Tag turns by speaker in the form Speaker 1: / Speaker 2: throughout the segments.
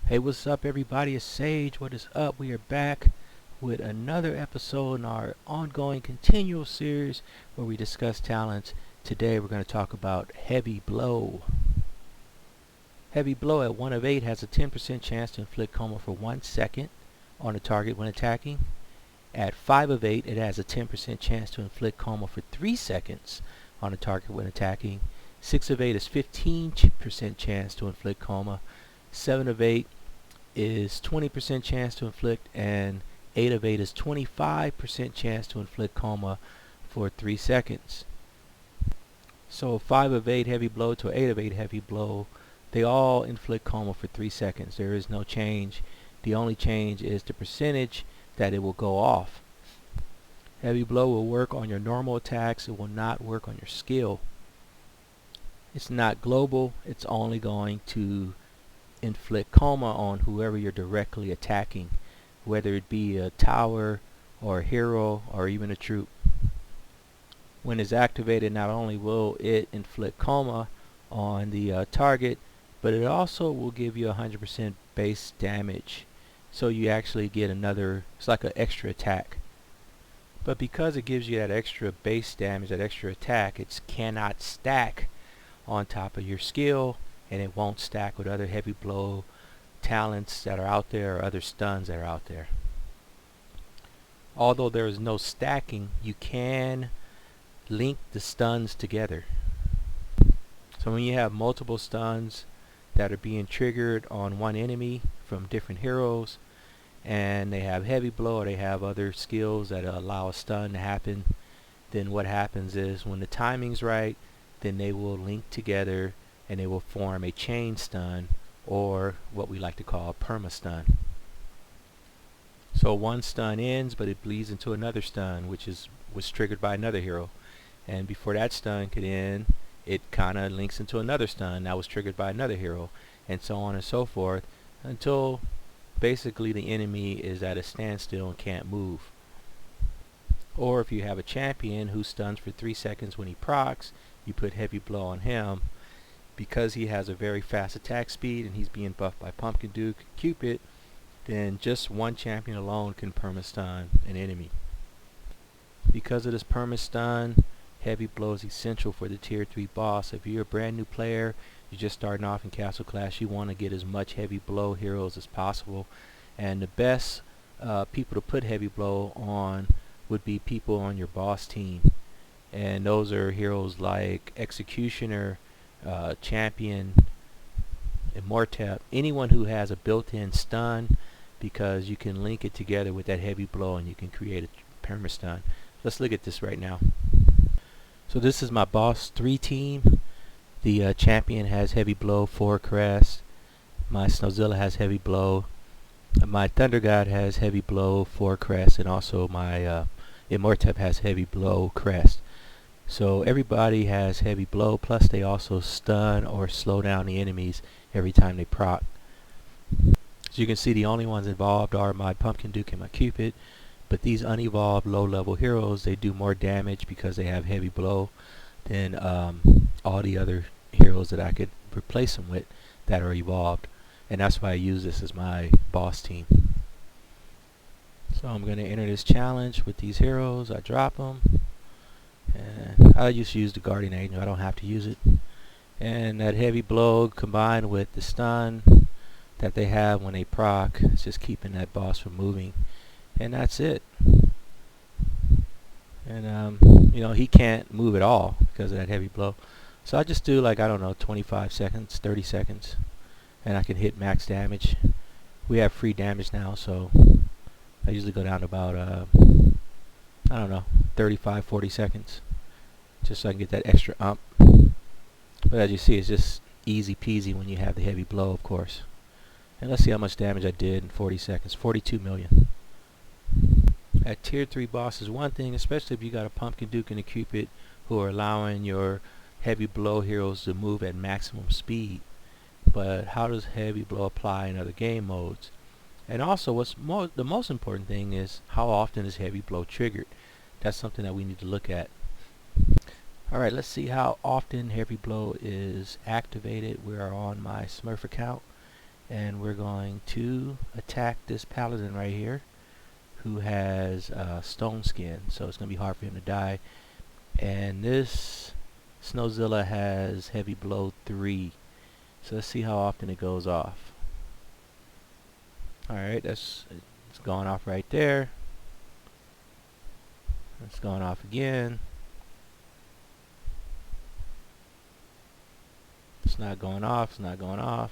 Speaker 1: Hey, what's up, everybody? It's Sage. What is up? We are back with another episode in our ongoing continual series where we discuss talents. Today, we're going to talk about Heavy Blow. Heavy Blow at 1 of 8 has a 10% chance to inflict coma for 1 second on a target when attacking. At 5 of 8, it has a 10% chance to inflict coma for 3 seconds on a target when attacking. 6 of 8 is 15% chance to inflict coma. 7 of 8 is 20% chance to inflict, and 8 of 8 is 25% chance to inflict coma for 3 seconds. So 5 of 8 heavy blow to 8 of 8 heavy blow, they all inflict coma for 3 seconds. There is no change. The only change is the percentage that it will go off. Heavy blow will work on your normal attacks. It will not work on your skill. It's not global. It's only going to inflict coma on whoever you're directly attacking, whether it be a tower or a hero or even a troop. When it's activated, not only will it inflict coma on the target, but it also will give you 100% base damage. So you actually get another, it's like an extra attack. But because it gives you that extra base damage, that extra attack, it cannot stack on top of your skill, and it won't stack with other heavy blow talents that are out there or other stuns that are out there. Although there is no stacking, you can link the stuns together. So when you have multiple stuns that are being triggered on one enemy from different heroes, and they have heavy blow or they have other skills that allow a stun to happen, then what happens is when the timing's right, then they will link together and they will form a chain stun, or what we like to call a perma stun. So one stun ends, but it bleeds into another stun, which was triggered by another hero. And before that stun could end, it kind of links into another stun that was triggered by another hero, and so on and so forth, until basically the enemy is at a standstill and can't move. Or if you have a champion who stuns for 3 seconds when he procs, you put heavy blow on him. Because he has a very fast attack speed and he's being buffed by Pumpkin Duke, Cupid, then just one champion alone can perma-stun an enemy. Because of this perma-stun, heavy blow is essential for the tier 3 boss. If you're a brand new player, you're just starting off in Castle Clash, you want to get as much heavy blow heroes as possible. And the best people to put heavy blow on would be people on your boss team. And those are heroes like Executioner, Champion, Immortep, anyone who has a built-in stun, because you can link it together with that heavy blow and you can create a perma stun. Let's look at this right now. So this is my boss 3 team. The champion has heavy blow, 4 crest. My Snowzilla has heavy blow. My Thunder God has heavy blow, 4 crest, and also my Immortep has heavy blow, crest. So everybody has heavy blow, plus they also stun or slow down the enemies every time they proc. As you can see, the only ones involved are my Pumpkin Duke and my Cupid, but these unevolved low-level heroes, they do more damage because they have heavy blow than all the other heroes that I could replace them with that are evolved, and that's why I use this as my boss team. So I'm going to enter this challenge with these heroes. I drop them. And I just use the Guardian Angel. I don't have to use it. And that heavy blow combined with the stun that they have when they proc, it's just keeping that boss from moving. And that's it. And you know, he can't move at all because of that heavy blow. So I just do, like, I don't know, 25 seconds, 30 seconds, and I can hit max damage. We have free damage now, so I usually go down to about I don't know, 35, 40 seconds, just so I can get that extra ump. But as you see, it's just easy peasy when you have the heavy blow, of course. And let's see how much damage I did in 40 seconds. 42 million. At tier 3 bosses, one thing, especially if you got a Pumpkin Duke and a Cupid who are allowing your heavy blow heroes to move at maximum speed. But how does heavy blow apply in other game modes? And also, the most important thing is how often is heavy blow triggered. That's something that we need to look at. Alright, let's see how often heavy blow is activated. We are on my Smurf account, and we're going to attack this paladin right here who has stone skin, so it's going to be hard for him to die. And this Snowzilla has heavy blow 3, so let's see how often it goes off. Alright, it's gone off right there. It's gone off again. It's not going off, it's not going off.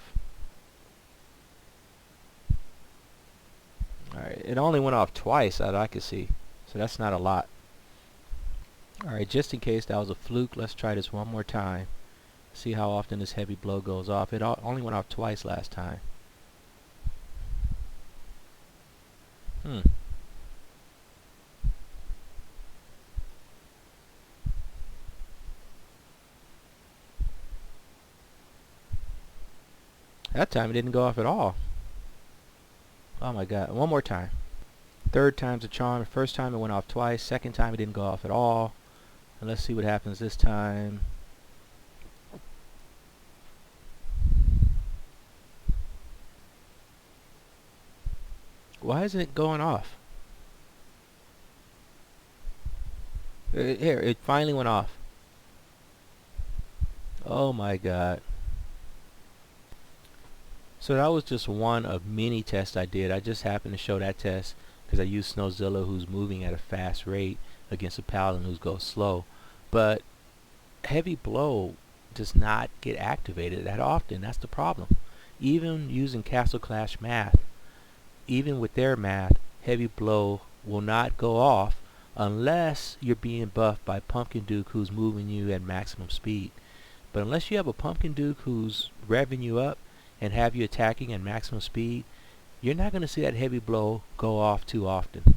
Speaker 1: Alright, it only went off twice that I could see, so that's not a lot. Alright, just in case that was a fluke, let's try this one more time. See how often this heavy blow goes off. It only went off twice last time. That time it didn't go off at all. Oh my god, one more time. Third time's a charm. First time it went off twice. Second time it didn't go off at all. And let's see what happens this time. Why isn't it going off? Here, it finally went off. Oh my god. So that was just one of many tests I did. I just happened to show that test because I used Snowzilla, who's moving at a fast rate, against a paladin who goes slow. But heavy blow does not get activated that often. That's the problem. Even using Castle Clash math, even with their math, heavy blow will not go off unless you're being buffed by Pumpkin Duke, who's moving you at maximum speed. But unless you have a Pumpkin Duke who's revving you up and have you attacking at maximum speed, you're not going to see that heavy blow go off too often.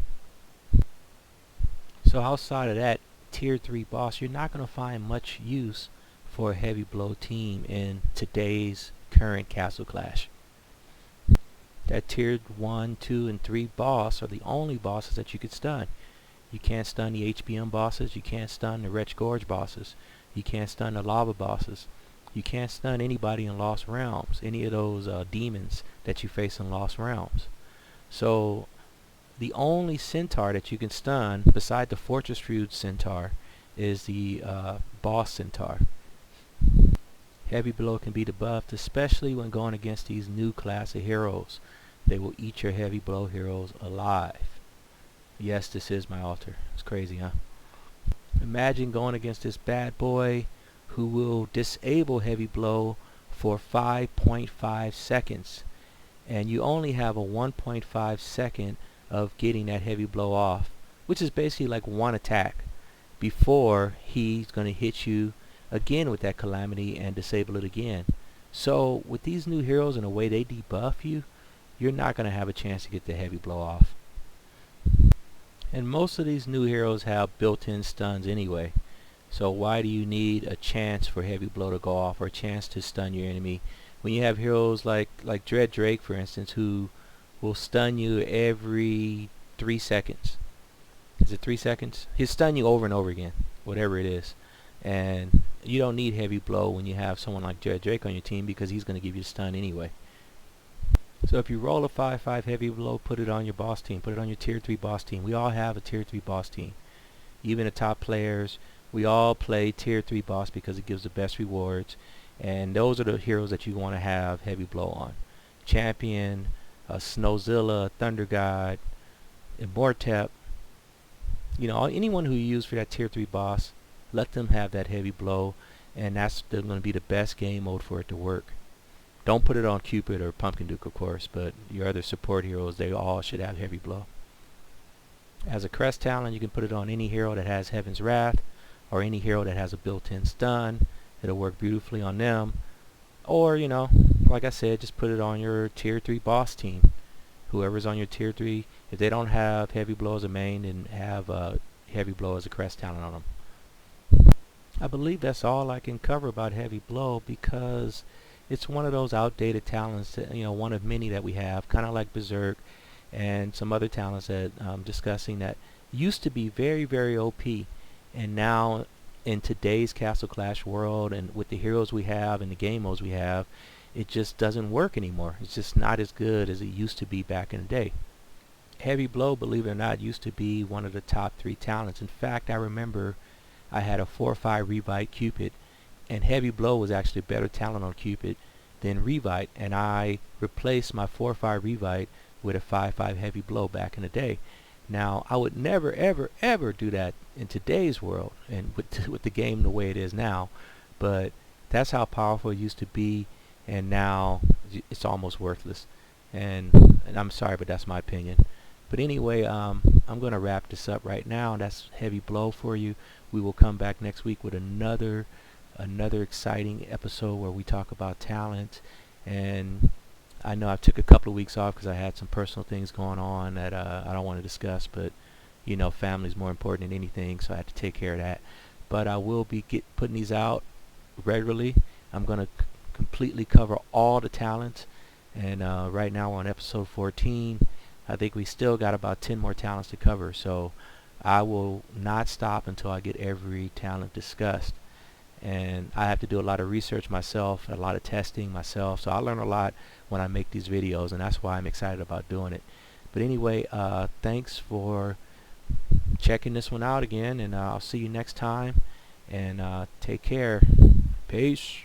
Speaker 1: So outside of that tier 3 boss, you're not going to find much use for a heavy blow team in today's current Castle Clash. That tier 1, 2, and 3 boss are the only bosses that you could stun. You can't stun the HBM bosses, you can't stun the Wretch Gorge bosses, you can't stun the lava bosses. You can't stun anybody in Lost Realms, any of those demons that you face in Lost Realms. So the only centaur that you can stun beside the Fortress Feud centaur is the boss centaur. Heavy blow can be debuffed, especially when going against these new class of heroes. They will eat your heavy blow heroes alive. Yes, this is my altar. It's crazy, huh? Imagine going against this bad boy who will disable heavy blow for 5.5 seconds, and you only have a 1.5 second of getting that heavy blow off, which is basically like one attack before he's going to hit you again with that calamity and disable it again. So with these new heroes and the way they debuff you, you're not going to have a chance to get the heavy blow off. And most of these new heroes have built-in stuns anyway. So why do you need a chance for heavy blow to go off, or a chance to stun your enemy, when you have heroes like Dread Drake, for instance, who will stun you every 3 seconds? Is it 3 seconds? He'll stun you over and over again, whatever it is. And you don't need heavy blow when you have someone like Dread Drake on your team, because he's going to give you a stun anyway. So if you roll a 5/5 heavy blow, put it on your boss team. Put it on your tier 3 boss team. We all have a tier 3 boss team. Even the top players, we all play tier 3 boss because it gives the best rewards, and those are the heroes that you want to have heavy blow on. Champion, Snowzilla, Thunder God, Immortep, you know, anyone who you use for that tier 3 boss, let them have that heavy blow, and that's going to be the best game mode for it to work. Don't put it on Cupid or Pumpkin Duke, of course, but your other support heroes, they all should have heavy blow. As a crest talent, you can put it on any hero that has Heaven's Wrath, or any hero that has a built-in stun. It'll work beautifully on them. Or, you know, like I said, just put it on your tier 3 boss team. Whoever's on your tier 3, if they don't have heavy blow as a main, then have heavy blow as a crest talent on them. I believe that's all I can cover about heavy blow, because it's one of those outdated talents that, you know, one of many that we have, kind of like Berserk and some other talents that I'm discussing that used to be very, very OP, and now in today's Castle Clash world and with the heroes we have and the game modes we have, it just doesn't work anymore. It's just not as good as it used to be back in the day. Heavy Blow, believe it or not, used to be one of the top 3 talents. In fact, I remember I had a 4-5 Revite Cupid, and Heavy Blow was actually a better talent on Cupid than Revite, and I replaced my 4-5 Revite with a 5-5 Heavy Blow back in the day. Now, I would never, ever, ever do that in today's world and with the game the way it is now, but that's how powerful it used to be, and now it's almost worthless. And I'm sorry, but that's my opinion. But anyway, I'm going to wrap this up right now. That's Heavy Blow for you. We will come back next week with another exciting episode where we talk about talent. And I know I took a couple of weeks off because I had some personal things going on that I don't want to discuss, but you know, family's more important than anything, so I had to take care of that. But I will be putting these out regularly. I'm going to completely cover all the talents, and right now we're on episode 14. I think we still got about 10 more talents to cover, so I will not stop until I get every talent discussed. And I have to do a lot of research myself, a lot of testing myself, so I learn a lot when I make these videos, and that's why I'm excited about doing it. But anyway, thanks for checking this one out again, and I'll see you next time, and take care. Peace.